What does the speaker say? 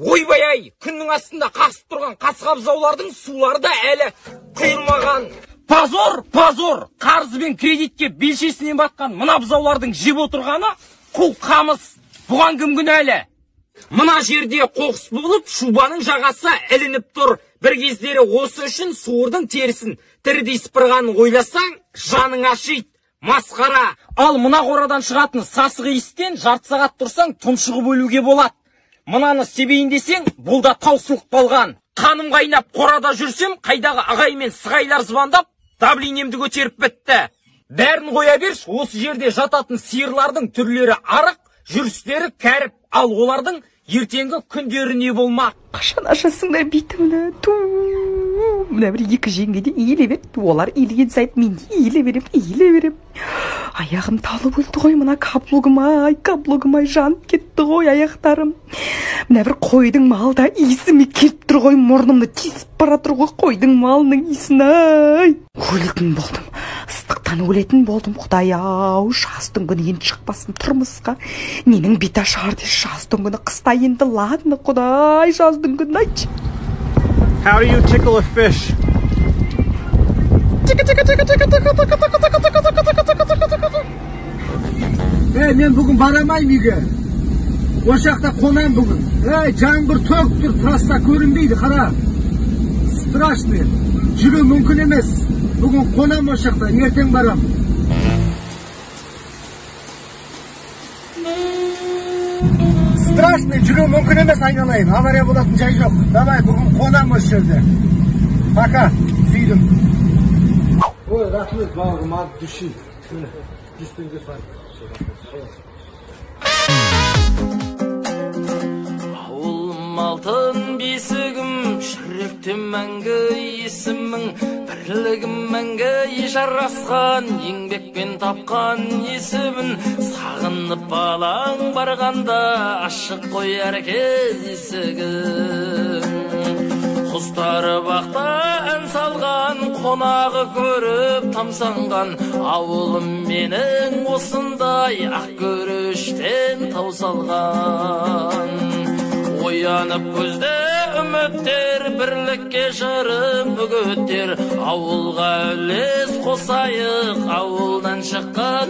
Ойбай-ай, күннің астында қасып тұрған қасқабзаулардың сулары да әлі құйылмаған. Позор! Қарызы бен кредитке белшесінен батқан мына бұзаулардың жеп отырғаны құл қамыс. Бұған кім кінәлі? Мына жерде қоқыс болып, шубаның жағасы ілініп тұр. Бір кездері осы үшін суырдың терісін тірідей сыпырғанын ойласаң, жаның ашиды. Масқара. Ал мына қорадан шығатын сасық иістен жарты сағат тұрсаң, тұншығып өлуге болады. Мынаны себейін десең, бұл да таусылып қалған. Қаным қайнап қорада жүрсем, қайдағы ағай мен сығайлар звондап, давлениемді көтеріп бітті. Бәрін қоя берші, осы жерде жататын сиырлардың түрлері арық, жүрістері кәріп, ал олардың ертеңгі күндері не болмақ. Қашан ашасыңдар бейтімді? Мына бір екі жеңгеде иіле берді. Олар иілген сайт мен иіле берем. Аяғым талып өлді ғой, мына каблугым-ай, жанып кетті ғой аяқтарым. Мына бір қойдың малда иісіме келіп тұр ғой, мұрнымды тесіп баратыр ғой қойдың малының иісін-ай. Өлетін болдым, ыстықтан өлетін болдым. Құдай-ау, жаздың күні енді шықпасын тұрмысқа. Ненің бет ашар де жаздың күні, қыста енді ладно, құдай, жаздың күні айтшы. How do you tickle a fish? Мен бүгін барамайым үйге. Ошақта қонам бүгін. Жаңбыр төгіп тұр, траста көрінбейді, қара. Страшный. Жүру мүмкін емес. Бүгін қонам ошақта, ертең барам. Страшный, жүру мүмкін емес, айналайын. Авария болатын жай жоқ. Давай, бүгін қонам осы жерде. Пока, сүйдім. Ой, рахмет, бауырым, от души. 100 теңге сар. Ауылым алтын бесігім, жүректен мәңгі есімің, бірлігім мәңгі жарасқан, еңбекпен тапқан есімін, сағынып балаң барғанда, ашық қояр кез есігім. Құстары бақта ән салған, қонағы көріп тамсанған, ауылым менің осындай ақ көріштен таусалған. Оянып көзде үміттер, бірлікке жырым үгіттер, ауылға үлес қосайық, ауылдан шыққан